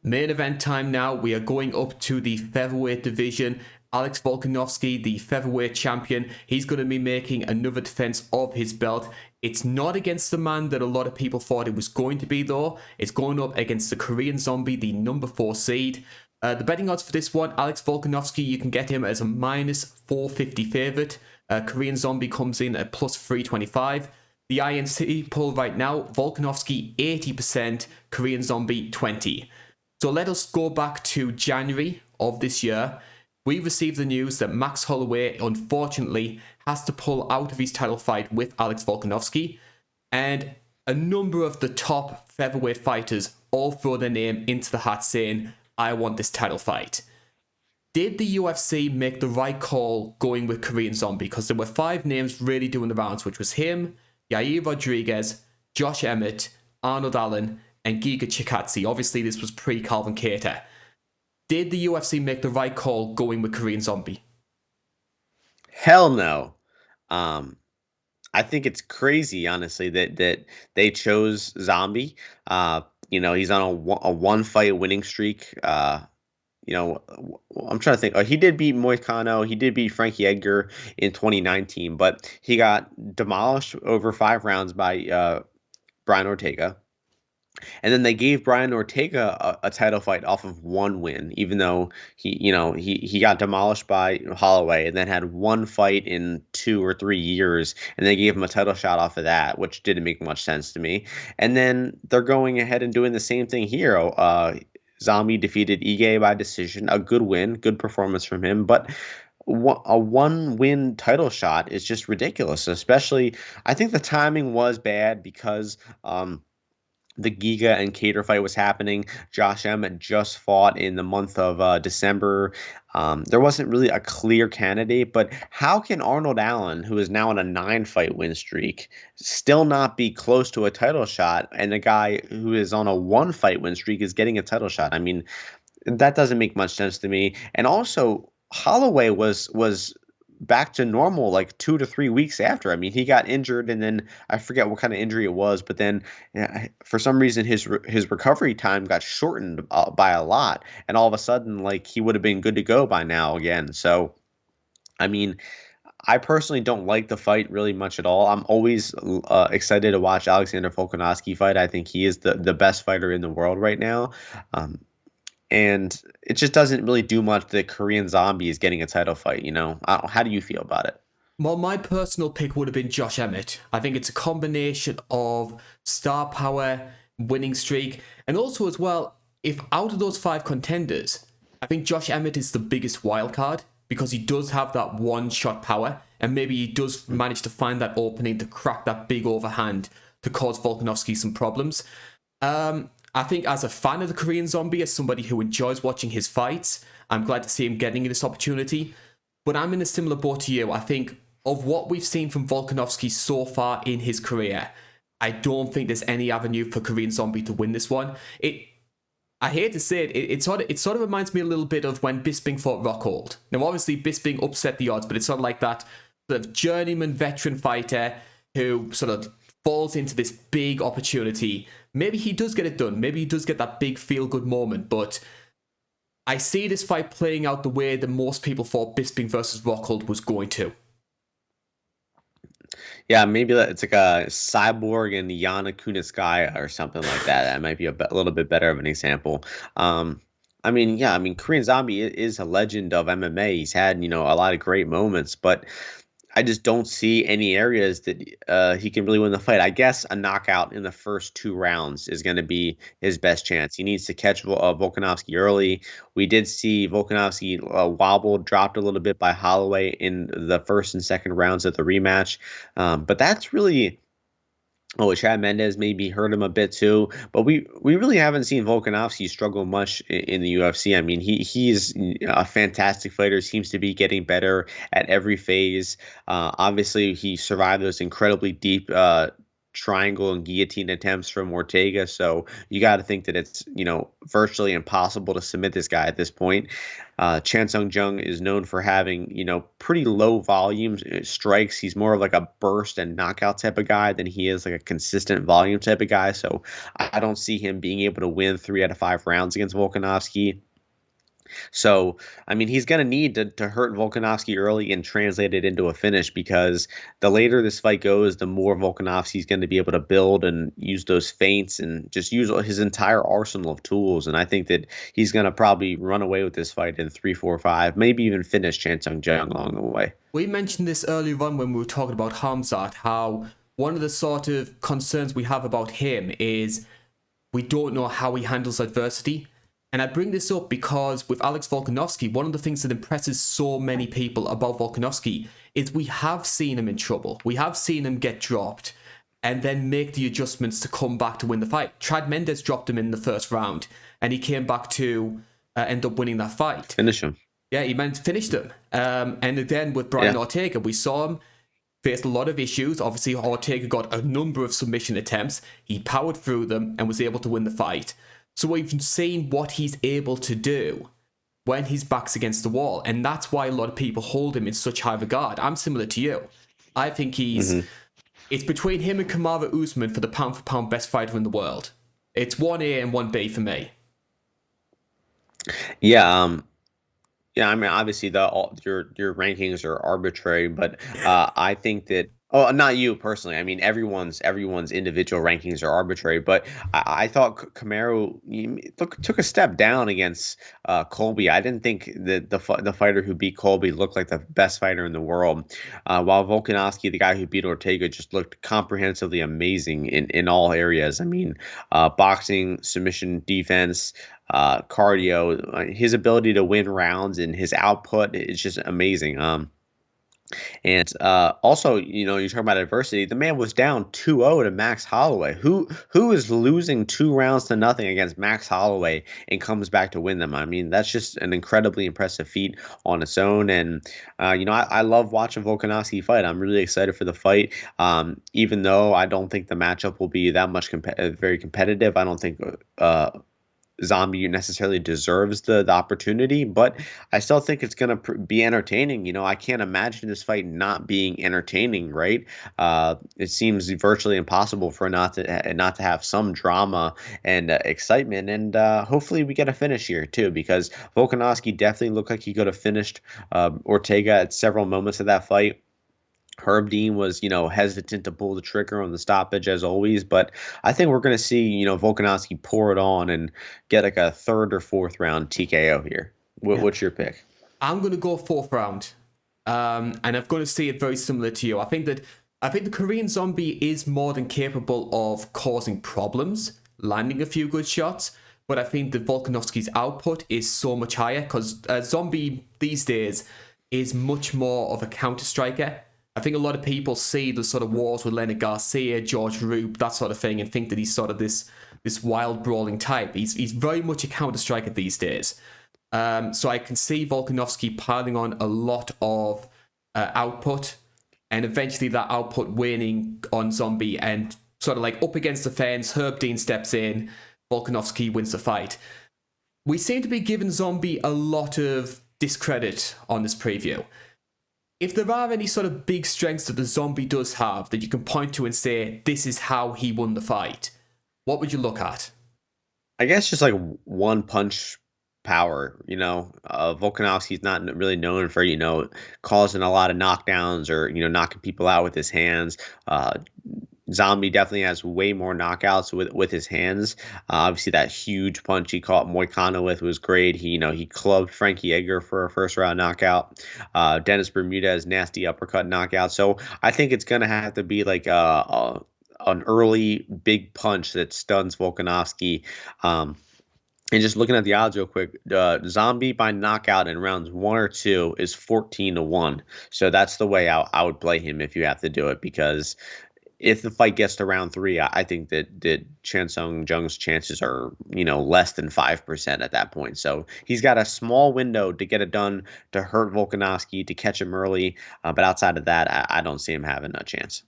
Main event time now. We are going up to the featherweight division. Alex Volkanovski, the featherweight champion, he's going to be making another defense of his belt. It's not against the man that a lot of people thought it was going to be, though. It's going up against the Korean Zombie, the number 4 seed. The betting odds for this one, Alex Volkanovski, you can get him as a minus 450 favorite. Korean Zombie comes in at plus 325. The INC poll right now, Volkanovski 80%, Korean Zombie 20%. So let us go back to January of this year. We received the news that Max Holloway, unfortunately, has to pull out of his title fight with Alex Volkanovski. And a number of the top featherweight fighters all throw their name into the hat saying, I want this title fight. Did the UFC make the right call going with Korean Zombie? Because there were 5 names really doing the rounds, which was him, Yair Rodriguez, Josh Emmett, Arnold Allen, and Giga Chikadze. Obviously, this was pre-Calvin Kattar. Did the UFC make the right call going with Korean Zombie? Hell no. I think it's crazy, honestly, that they chose Zombie. He's on a 1-fight winning streak. I'm trying to think. He did beat Moicano. He did beat Frankie Edgar in 2019, but he got demolished over 5 rounds by Brian Ortega. And then they gave Brian Ortega a title fight off of 1 win, even though he got demolished by Holloway and then had 1 fight in 2 or 3 years, and they gave him a title shot off of that, which didn't make much sense to me. And then they're going ahead and doing the same thing here. Zombie defeated Ige by decision, a good win, good performance from him, but a 1-win title shot is just ridiculous. Especially, I think the timing was bad because the Giga and Kattar fight was happening. Josh Emmett just fought in the month of December. There wasn't really a clear candidate, but how can Arnold Allen, who is now on a 9-fight win streak, still not be close to a title shot, and a guy who is on a 1-fight win streak is getting a title shot? I mean, that doesn't make much sense to me. And also, Holloway was back to normal like 2 to 3 weeks after. I mean, he got injured, and then I forget what kind of injury it was, but then for some reason his recovery time got shortened by a lot, and all of a sudden, like, he would have been good to go by now again. So, I mean, I personally don't like the fight really much at all. I'm always excited to watch Alexander Volkanovski fight. I think he is the best fighter in the world right now. And it just doesn't really do much that Korean Zombie is getting a title fight, How do you feel about it? Well, my personal pick would have been Josh Emmett. I think it's a combination of star power, winning streak, and also as well, if out of those 5 contenders, I think Josh Emmett is the biggest wild card because he does have that one-shot power, and maybe he does manage to find that opening to crack that big overhand to cause Volkanovski some problems. I think as a fan of the Korean Zombie, as somebody who enjoys watching his fights, I'm glad to see him getting this opportunity. But I'm in a similar boat to you. I think of what we've seen from Volkanovski so far in his career, I don't think there's any avenue for Korean Zombie to win this one. I hate to say it, it sort of reminds me a little bit of when Bisping fought Rockhold. Now, obviously, Bisping upset the odds, but it's sort of like that sort of journeyman veteran fighter who sort of falls into this big opportunity. Maybe he does get it done. Maybe he does get that big feel-good moment, but I see this fight playing out the way that most people thought Bisping versus Rockhold was going to. Yeah, maybe it's like a Cyborg and Yana Kunitskaya or something like that. That might be a little bit better of an example. Korean Zombie is a legend of MMA. He's had, a lot of great moments, but I just don't see any areas that he can really win the fight. I guess a knockout in the first 2 rounds is going to be his best chance. He needs to catch Volkanovski early. We did see Volkanovski wobbled, dropped a little bit by Holloway in the first and second rounds of the rematch. But that's really... Oh, Chad Mendes maybe hurt him a bit too, but we really haven't seen Volkanovski struggle much in the UFC. I mean, he's a fantastic fighter, seems to be getting better at every phase. Obviously, he survived those incredibly deep triangle and guillotine attempts from Ortega. So you got to think that it's, virtually impossible to submit this guy at this point. Chan Sung Jung is known for having, pretty low volumes strikes. He's more of like a burst and knockout type of guy than he is like a consistent volume type of guy. So I don't see him being able to win 3 out of 5 rounds against Volkanovski. So, I mean, he's going to need to hurt Volkanovski early and translate it into a finish, because the later this fight goes, the more Volkanovski's going to be able to build and use those feints and just use his entire arsenal of tools. And I think that he's going to probably run away with this fight in 3, 4, 5, maybe even finish Chan Sung Jung along the way. We mentioned this earlier on when we were talking about Hamzat, how one of the sort of concerns we have about him is we don't know how he handles adversity. And I bring this up because with Alex Volkanovski, one of the things that impresses so many people about Volkanovski is we have seen him in trouble. We have seen him get dropped and then make the adjustments to come back to win the fight. Chad Mendes dropped him in the first round and he came back to end up winning that fight. Finish him. Yeah, he finished him. And then with Brian Ortega, we saw him faced a lot of issues. Obviously, Ortega got a number of submission attempts. He powered through them and was able to win the fight. So we've seen what he's able to do when his back's against the wall. And that's why a lot of people hold him in such high regard. I'm similar to you. I think he's... It's between him and Kamaru Usman for the pound-for-pound best fighter in the world. It's 1A and 1B for me. Yeah, I mean, obviously, your rankings are arbitrary, but I think that. Oh, not you personally. I mean, everyone's individual rankings are arbitrary. But I thought Kamaru took a step down against Colby. I didn't think that the fighter who beat Colby looked like the best fighter in the world. While Volkanovski, the guy who beat Ortega, just looked comprehensively amazing in all areas. I mean, boxing, submission, defense. Cardio, his ability to win rounds and his output is just amazing. And also, you're talking about adversity. The man was down 2-0 to Max Holloway. Who is losing 2 rounds to nothing against Max Holloway and comes back to win them? I mean, that's just an incredibly impressive feat on its own. And I love watching Volkanovski fight. I'm really excited for the fight. Even though I don't think the matchup will be that much very competitive. I don't think Zombie necessarily deserves the opportunity, but I still think it's going to be entertaining. I can't imagine this fight not being entertaining, right? It seems virtually impossible for not to have some drama and excitement, and hopefully we get a finish here too, because Volkanovski definitely looked like he could have finished Ortega at several moments of that fight. Herb Dean was, hesitant to pull the trigger on the stoppage as always, but I think we're going to see, Volkanovski pour it on and get like a 3rd or 4th round TKO here. What's your pick? I'm going to go 4th round, and I'm going to see it very similar to you. I think the Korean Zombie is more than capable of causing problems, landing a few good shots, but I think that Volkanovski's output is so much higher because Zombie these days is much more of a counter striker. I think a lot of people see the sort of wars with Leonard Garcia, George Roop, that sort of thing, and think that he's sort of this wild brawling type. He's very much a counter striker these days. So I can see Volkanovski piling on a lot of output, and eventually that output waning on Zombie, and sort of like up against the fence. Herb Dean steps in, Volkanovski wins the fight. We seem to be giving Zombie a lot of discredit on this preview. If there are any sort of big strengths that the Zombie does have that you can point to and say, this is how he won the fight, what would you look at? I guess just like one punch power. Volkanovski's not really known for, causing a lot of knockdowns or, knocking people out with his hands. Zombie definitely has way more knockouts with his hands. Obviously, that huge punch he caught Moicano with was great. He clubbed Frankie Edgar for a 1st-round knockout. Dennis Bermudez, nasty uppercut knockout. So I think it's gonna have to be like an early big punch that stuns Volkanovski. And just looking at the odds real quick, Zombie by knockout in rounds 1 or 2 is 14-1. So that's the way I would play him if you have to do it, because if the fight gets to round 3, I think that Chan Sung Jung's chances are, less than 5% at that point. So he's got a small window to get it done, to hurt Volkanovski, to catch him early. But outside of that, I don't see him having a chance.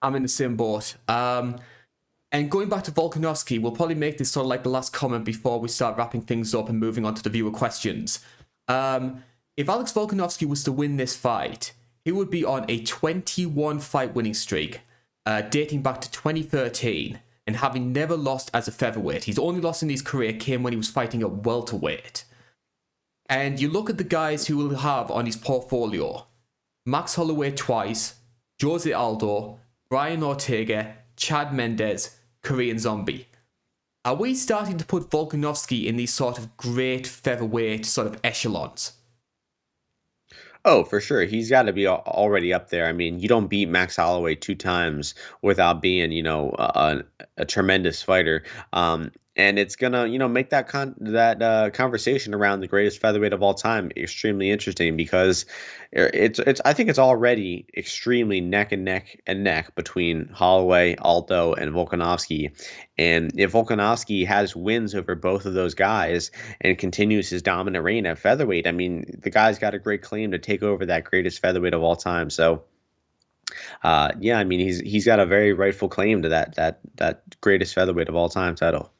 I'm in the same boat. And going back to Volkanovski, we'll probably make this sort of like the last comment before we start wrapping things up and moving on to the viewer questions. If Alex Volkanovski was to win this fight, he would be on a 21 fight winning streak, dating back to 2013, and having never lost as a featherweight. His only loss in his career came when he was fighting at welterweight. And you look at the guys who will have on his portfolio: Max Holloway twice, Jose Aldo, Brian Ortega, Chad Mendes, Korean Zombie. Are we starting to put Volkanovski in these sort of great featherweight sort of echelons? Oh, for sure. He's got to be already up there. I mean, you don't beat Max Holloway two times without being, a tremendous fighter. And it's gonna, make that conversation around the greatest featherweight of all time extremely interesting because it's I think it's already extremely neck between Holloway, Aldo, and Volkanovski. And if Volkanovski has wins over both of those guys and continues his dominant reign at featherweight, I mean, the guy's got a great claim to take over that greatest featherweight of all time. So, yeah, I mean, he's got a very rightful claim to that greatest featherweight of all time title.